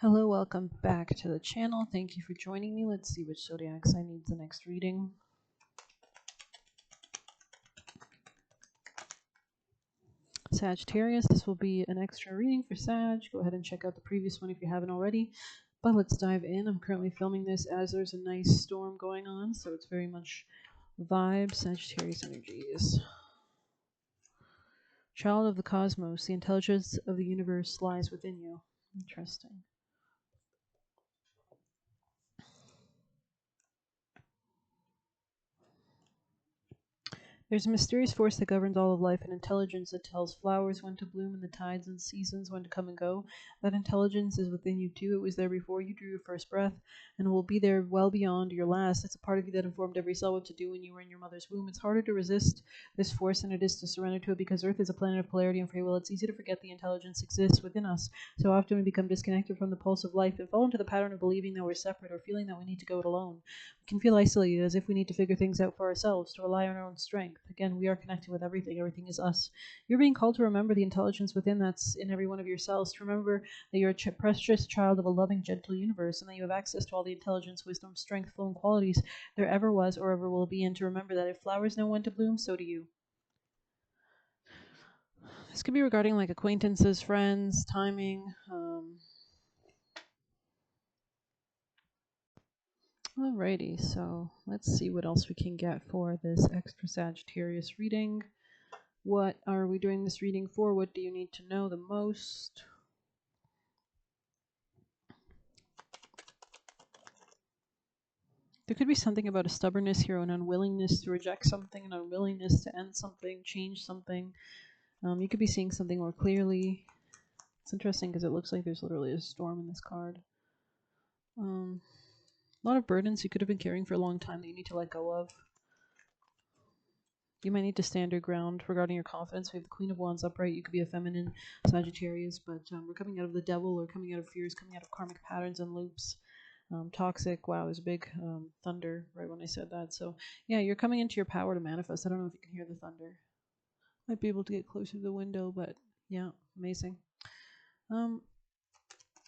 Hello, welcome back to the channel. Thank you for joining me. Let's see which zodiac sign needs the next reading. Sagittarius, this will be an extra reading for Sag. Go ahead and check out the previous one if you haven't already. But let's dive in. I'm currently filming this as there's a nice storm going on, so it's very much vibe Sagittarius energies. Child of the cosmos, the intelligence of the universe lies within you. Interesting. There's a mysterious force that governs all of life, an intelligence that tells flowers when to bloom and the tides and seasons when to come and go. That intelligence is within you too. It was there before you drew your first breath and will be there well beyond your last. It's a part of you that informed every cell what to do when you were in your mother's womb. It's harder to resist this force than it is to surrender to it because Earth is a planet of polarity and free will. It's easy to forget the intelligence exists within us. So often we become disconnected from the pulse of life and fall into the pattern of believing that we're separate or feeling that we need to go it alone. We can feel isolated, as if we need to figure things out for ourselves, to rely on our own strength. Again, we are connected with everything. Everything is us. You're being called to remember the intelligence within that's in every one of your cells, to remember that you're a precious child of a loving, gentle universe, and that you have access to all the intelligence, wisdom, strength, flow, and qualities there ever was or ever will be, and to remember that if flowers know when to bloom, so do you. This could be regarding like acquaintances, friends, timing. Alrighty, so let's see what else we can get for this extra Sagittarius reading. What are we doing this reading for? What do you need to know the most? There could be something about a stubbornness here, an unwillingness to reject something, an unwillingness to end something, change something. You could be seeing something more clearly. It's interesting because it looks like there's literally a storm in this card. A lot of burdens you could have been carrying for a long time that you need to let go of. You might need to stand your ground regarding your confidence. We have the Queen of Wands upright. You could be a feminine Sagittarius, but we're coming out of the devil or coming out of fears, coming out of karmic patterns and loops. Toxic, wow, there's a big thunder right when I said that. So yeah, you're coming into your power to manifest. I don't know if you can hear the thunder. Might be able to get closer to the window, but yeah, amazing.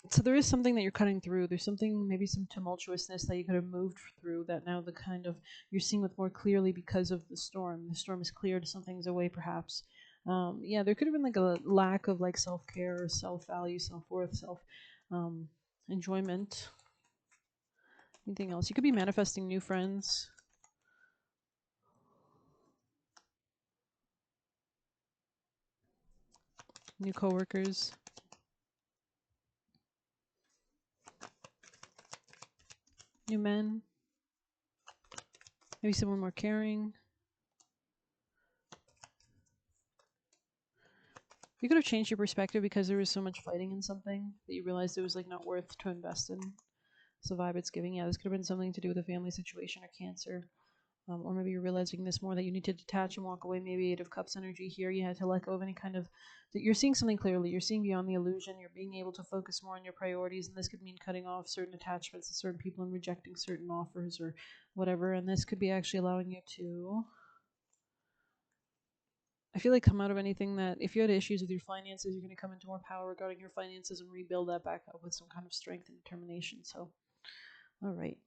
So there is something that you're cutting through. There's something, maybe some tumultuousness that you could have moved through that now the kind of you're seeing with more clearly because of the storm. The storm is cleared, something's away perhaps. Yeah, there could have been like a lack of like self-care or self-value, self-worth, self-enjoyment. Anything else? You could be manifesting new friends. New coworkers. New men. Maybe someone more caring. You could have changed your perspective because there was so much fighting in something that you realized it was like not worth to invest in. It's the vibe it's giving. Yeah, this could have been something to do with a family situation or cancer. Or maybe you're realizing this more that you need to detach and walk away. Maybe Eight of Cups energy here. You had to let go of any kind of... You're seeing something clearly. You're seeing beyond the illusion. You're being able to focus more on your priorities. And this could mean cutting off certain attachments to certain people and rejecting certain offers or whatever. And this could be actually allowing you to... I feel like come out of anything that if you had issues with your finances, you're going to come into more power regarding your finances and rebuild that back up with some kind of strength and determination. So, all right.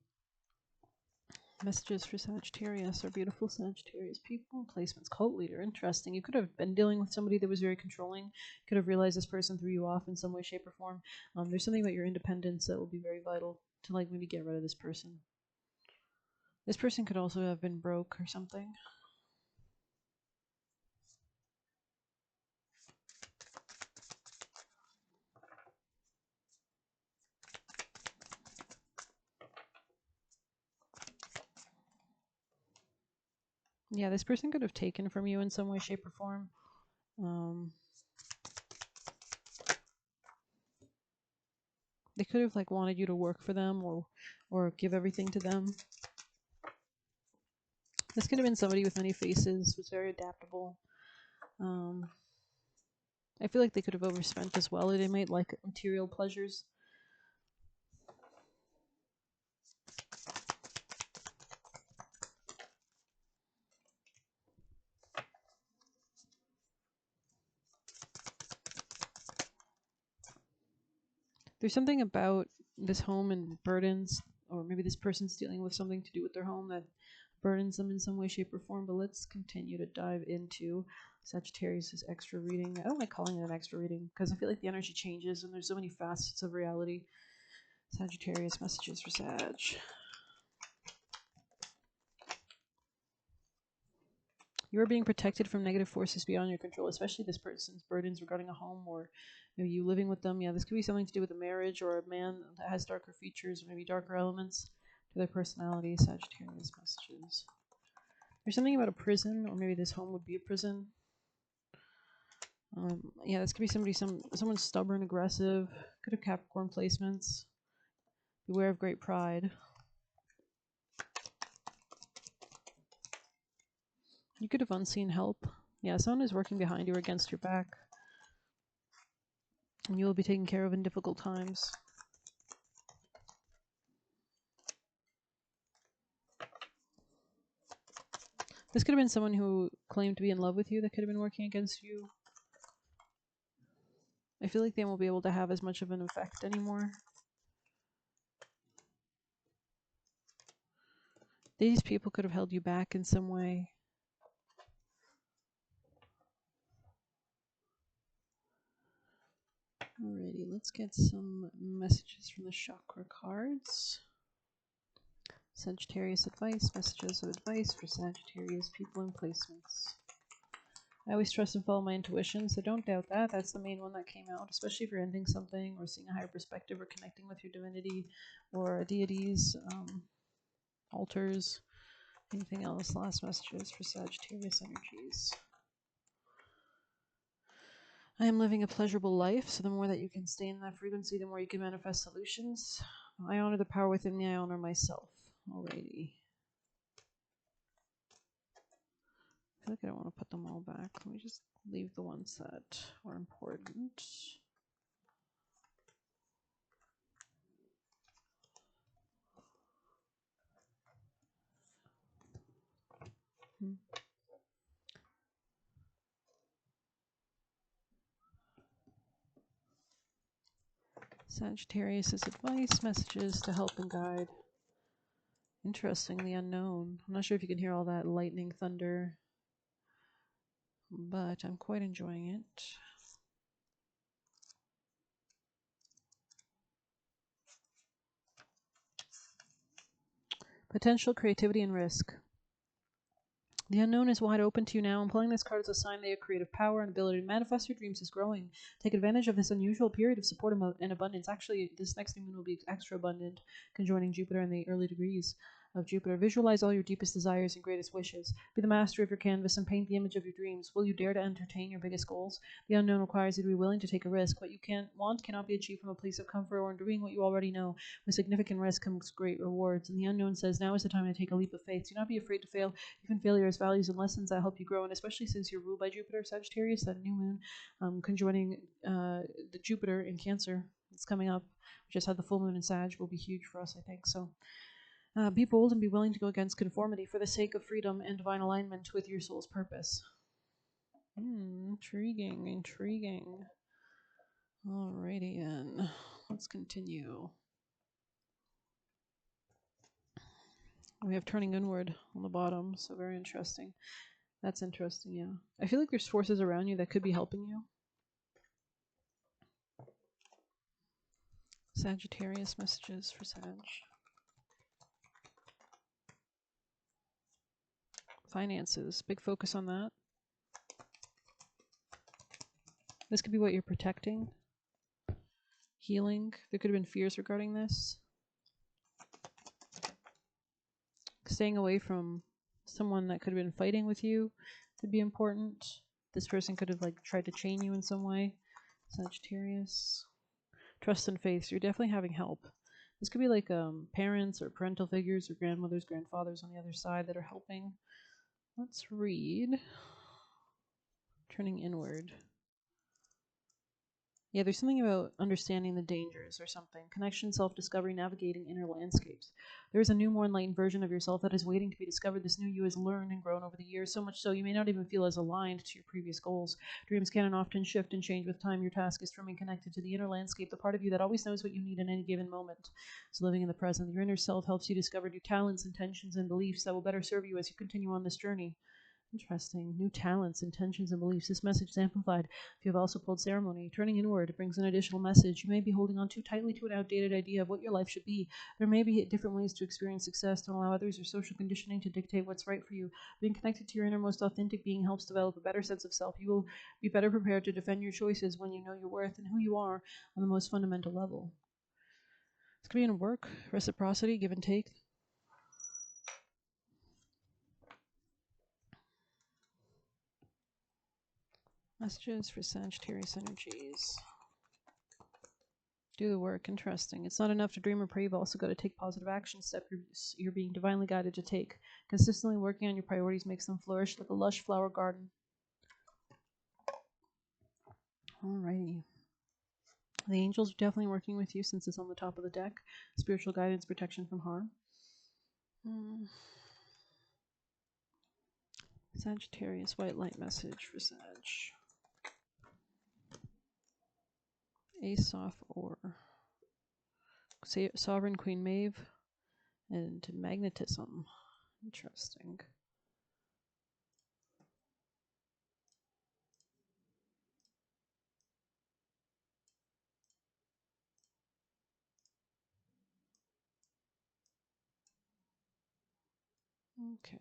Messages for Sagittarius, our beautiful Sagittarius people. Placements, cult leader, interesting. You could have been dealing with somebody that was very controlling. You could have realized this person threw you off in some way, shape, or form. There's something about your independence that will be very vital to like maybe get rid of this person. This person could also have been broke or something. Yeah, this person could have taken from you in some way, shape, or form. They could have like wanted you to work for them or give everything to them. This could have been somebody with many faces, was very adaptable. I feel like they could have overspent as well. They might like material pleasures. There's something about this home and burdens, or maybe this person's dealing with something to do with their home that burdens them in some way, shape, or form. But let's continue to dive into Sagittarius' extra reading. I don't like calling it an extra reading because I feel like the energy changes and there's so many facets of reality. Sagittarius messages for Sag. You are being protected from negative forces beyond your control, especially this person's burdens regarding a home or maybe you living with them. Yeah, this could be something to do with a marriage or a man that has darker features or maybe darker elements to their personality. Sagittarius messages. There's something about a prison, or maybe this home would be a prison. Yeah, this could be someone stubborn, aggressive. Could have Capricorn placements. Beware of great pride. You could have unseen help. Yeah, someone is working behind you or against your back. And you will be taken care of in difficult times. This could have been someone who claimed to be in love with you that could have been working against you. I feel like they won't be able to have as much of an effect anymore. These people could have held you back in some way. Alrighty, let's get some messages from the chakra cards. Sagittarius advice, messages of advice for Sagittarius people and placements. I always trust and follow my intuition, so don't doubt that. That's the main one that came out, especially if you're ending something or seeing a higher perspective or connecting with your divinity or deities, altars, anything else. Last messages for Sagittarius energies. I am living a pleasurable life, so the more that you can stay in that frequency, the more you can manifest solutions. I honor the power within me, I honor myself. Alrighty. I feel like I don't want to put them all back. Let me just leave the ones that are important. Sagittarius' advice, messages to help and guide. Interesting, the unknown. I'm not sure if you can hear all that lightning, thunder, but I'm quite enjoying it. Potential, creativity, and risk. The unknown is wide open to you now, and pulling this card is a sign that your creative power and ability to manifest your dreams is growing. Take advantage of this unusual period of support and abundance. Actually, this next new moon will be extra abundant, conjoining Jupiter in the early degrees of Jupiter. Visualize all your deepest desires and greatest wishes. Be the master of your canvas and paint the image of your dreams. Will you dare to entertain your biggest goals? The unknown requires you to be willing to take a risk. What you cannot be achieved from a place of comfort or in doing what you already know. With significant risk comes great rewards. And the unknown says, now is the time to take a leap of faith. Do not be afraid to fail. Even failure has values and lessons that help you grow. And especially since you're ruled by Jupiter, Sagittarius, that new moon conjoining the Jupiter in Cancer. It's coming up. We just had the full moon in Sag. Will be huge for us, I think. So be bold and be willing to go against conformity for the sake of freedom and divine alignment with your soul's purpose. Intriguing, intriguing. Alrighty then. Let's continue. We have turning inward on the bottom, so very interesting. That's interesting, yeah. I feel like there's forces around you that could be helping you. Sagittarius messages for Sag. Finances, big focus on that. This could be what you're protecting. Healing, there could have been fears regarding this. Staying away from someone that could have been fighting with you could be important. This person could have tried to chain you in some way. Sagittarius. Trust and faith. So you're definitely having help. This could be parents or parental figures or grandmothers, grandfathers on the other side that are helping. Let's read. Turning inward. Yeah, there's something about understanding the dangers or something. Connection, self discovery, navigating inner landscapes. There is a new, more enlightened version of yourself that is waiting to be discovered. This new you has learned and grown over the years, so much so you may not even feel as aligned to your previous goals. Dreams can and often shift and change with time. Your task is to remain connected to the inner landscape, the part of you that always knows what you need in any given moment. So, living in the present, your inner self helps you discover new talents, intentions, and beliefs that will better serve you as you continue on this journey. Interesting. New talents, intentions, and beliefs. This message is amplified if you have also pulled ceremony. Turning inward, it brings an additional message. You may be holding on too tightly to an outdated idea of what your life should be. There may be different ways to experience success. Don't allow others or social conditioning to dictate what's right for you. Being connected to your innermost authentic being helps develop a better sense of self. You will be better prepared to defend your choices when you know your worth and who you are on the most fundamental level. It's going to be in work, reciprocity, give and take. Messages for Sagittarius energies. Do the work. Interesting. It's not enough to dream or pray. You've also got to take positive action step you're being divinely guided to take. Consistently working on your priorities makes them flourish like a lush flower garden. Alrighty. The angels are definitely working with you since it's on the top of the deck. Spiritual guidance, protection from harm. Sagittarius, white light message for Sag. Aesop or Sovereign Queen Maeve and magnetism. Interesting. Okay.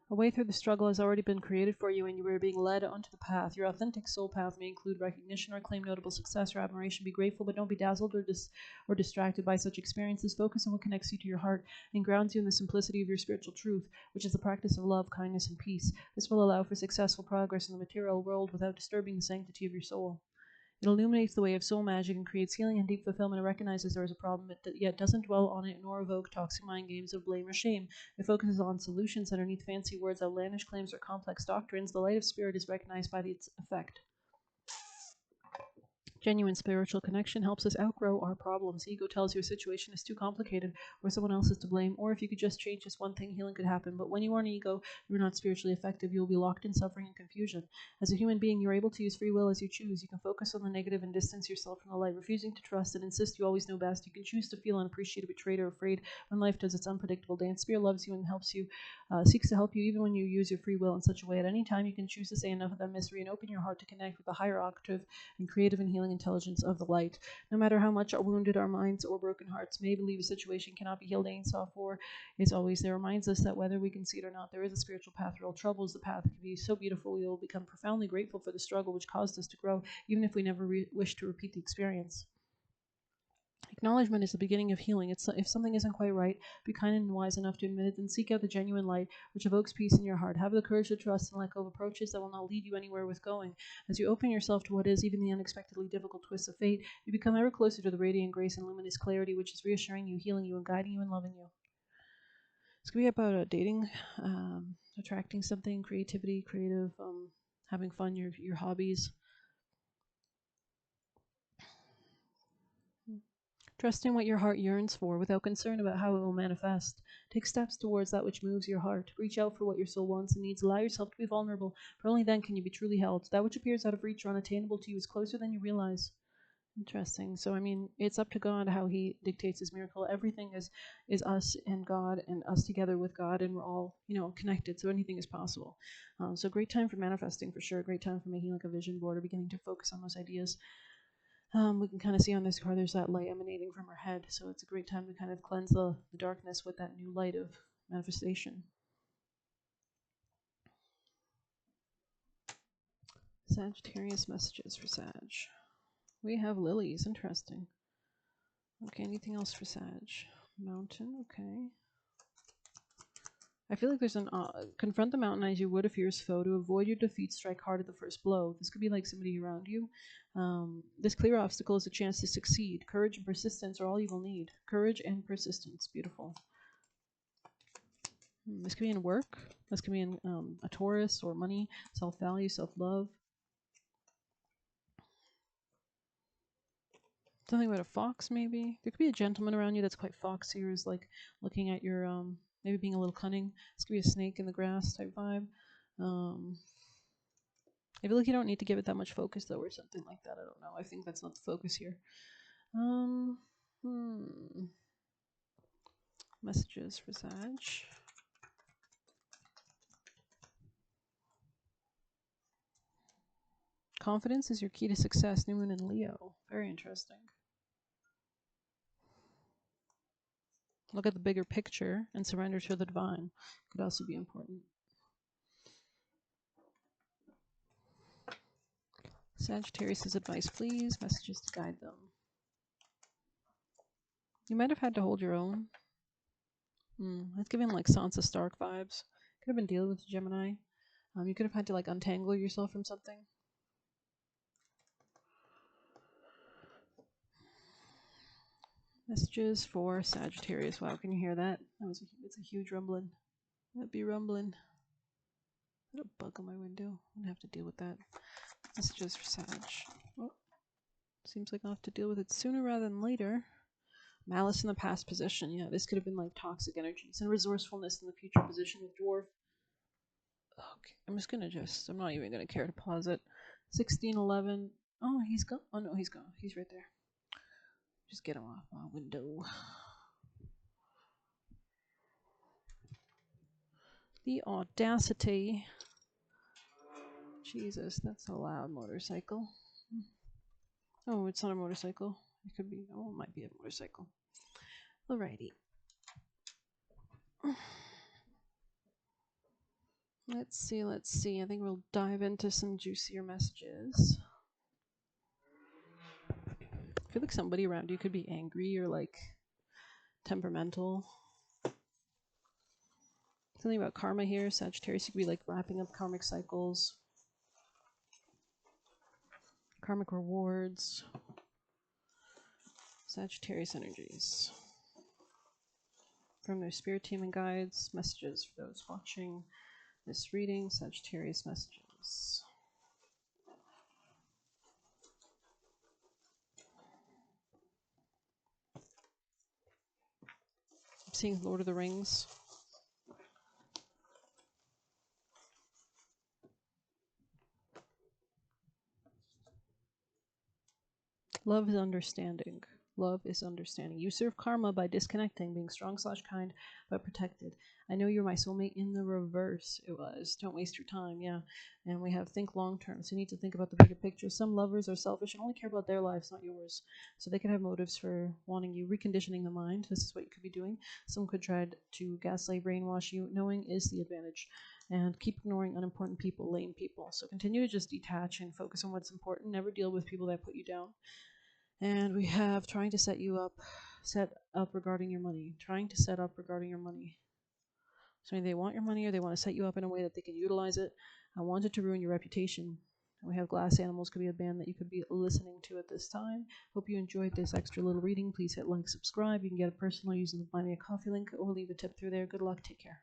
A way through the struggle has already been created for you, and you are being led onto the path. Your authentic soul path may include recognition or claim notable success or admiration. Be grateful, but don't be dazzled or distracted by such experiences. Focus on what connects you to your heart and grounds you in the simplicity of your spiritual truth, which is the practice of love, kindness, and peace. This will allow for successful progress in the material world without disturbing the sanctity of your soul. It illuminates the way of soul magic and creates healing and deep fulfillment. It recognizes there is a problem, yet doesn't dwell on it nor evoke toxic mind games of blame or shame. It focuses on solutions underneath fancy words, outlandish claims, or complex doctrines. The light of spirit is recognized by its effect. Genuine spiritual connection helps us outgrow our problems. Ego tells you a situation is too complicated or someone else is to blame, or if you could just change just one thing, healing could happen. But when you are an ego, you're not spiritually effective. You will be locked in suffering and confusion. As a human being, you're able to use free will as you choose. You can focus on the negative and distance yourself from the light, refusing to trust and insist you always know best. You can choose to feel unappreciated, betrayed, or afraid when life does its unpredictable dance. Spirit loves you and helps you, seeks to help you even when you use your free will in such a way. At any time, you can choose to say enough of that misery and open your heart to connect with the higher octave and creative and healing intelligence of the light. No matter how much wounded our minds or broken hearts may believe a situation cannot be healed, Aesop 4 is always there. Reminds us that whether we can see it or not, there is a spiritual path through all troubles. The path can be so beautiful we will become profoundly grateful for the struggle which caused us to grow, even if we never wish to repeat the experience. Acknowledgement is the beginning of healing. If something isn't quite right, be kind and wise enough to admit it, then seek out the genuine light which evokes peace in your heart. Have the courage to trust and let go of approaches that will not lead you anywhere with going. As you open yourself to what is, even the unexpectedly difficult twists of fate, you become ever closer to the radiant grace and luminous clarity which is reassuring you, healing you, and guiding you and loving you. It's going to be about dating, attracting something, creativity, creative, having fun, your hobbies. Trusting what your heart yearns for without concern about how it will manifest. Take steps towards that which moves your heart. Reach out for what your soul wants and needs. Allow yourself to be vulnerable, for only then can you be truly held. That which appears out of reach or unattainable to you is closer than you realize. Interesting. So, I mean, it's up to God how he dictates his miracle. Everything is us and God and us together with God, and we're all, connected, so anything is possible. So great time for manifesting for sure. Great time for making like a vision board or beginning to focus on those ideas. We can kind of see on this card there's that light emanating from her head, so it's a great time to kind of cleanse the darkness with that new light of manifestation. Sagittarius messages for Sag. We have lilies, interesting. Okay, anything else for Sag? Mountain, okay. I feel like there's an confront the mountain as you would a fierce foe. To avoid your defeat, strike hard at the first blow. This could be like somebody around you. This clear obstacle is a chance to succeed. Courage and persistence are all you will need. Courage and persistence. Beautiful. This could be in work. This could be in a Taurus or money, self-value, self-love. Something about a fox, maybe. There could be a gentleman around you that's quite foxy, or is like looking at your maybe being a little cunning. This could be a snake in the grass type vibe. I feel like you don't need to give it that much focus though, or something like that. I don't know. I think that's not the focus here. Messages for Sag. Confidence is your key to success. New Moon in Leo. Very interesting. Look at the bigger picture and surrender to the divine. Could also be important. Sagittarius' advice, please. Messages to guide them. You might have had to hold your own. It's giving like Sansa Stark vibes. Could have been dealing with Gemini. You could have had to like untangle yourself from something. Messages for Sagittarius. Wow, can you hear that? It's a huge rumbling. That'd be rumbling. Got a bug on my window. I'm gonna have to deal with that. Messages for Sag. Oh, seems like I'll have to deal with it sooner rather than later. Malice in the past position. Yeah, this could have been like toxic energies and resourcefulness in the future position with Dwarf. Okay, I'm not even gonna care to pause it. 1611. Oh, he's gone. Oh no, he's gone. He's right there. Just get him off my window. The audacity. Jesus, that's a loud motorcycle. Oh, it's not a motorcycle. It could be. Oh, it might be a motorcycle. Alrighty. Let's see. I think we'll dive into some juicier messages. I feel like somebody around you could be angry or like temperamental. Something about karma here. Sagittarius, you could be like wrapping up karmic cycles, karmic rewards. Sagittarius energies. From their spirit team and guides, messages for those watching this reading. Sagittarius messages. I'm seeing Lord of the Rings. Love is understanding. Love is understanding. You serve karma by disconnecting, being strong/kind, but protected. I know you're my soulmate in the reverse. It was. Don't waste your time. Yeah. And we have think long term. So you need to think about the bigger picture. Some lovers are selfish and only care about their lives, not yours. So they could have motives for wanting you, reconditioning the mind. This is what you could be doing. Some could try to gaslight, brainwash you. Knowing is the advantage. And keep ignoring unimportant people, lame people. So continue to just detach and focus on what's important. Never deal with people that put you down. And we have trying to set up regarding your money. Trying to set up regarding your money. So they want your money or they want to set you up in a way that they can utilize it. I wanted to ruin your reputation. We have Glass Animals could be a band that you could be listening to at this time. Hope you enjoyed this extra little reading. Please hit like, subscribe. You can get it personal using the Buy Me a Coffee link or leave a tip through there. Good luck. Take care.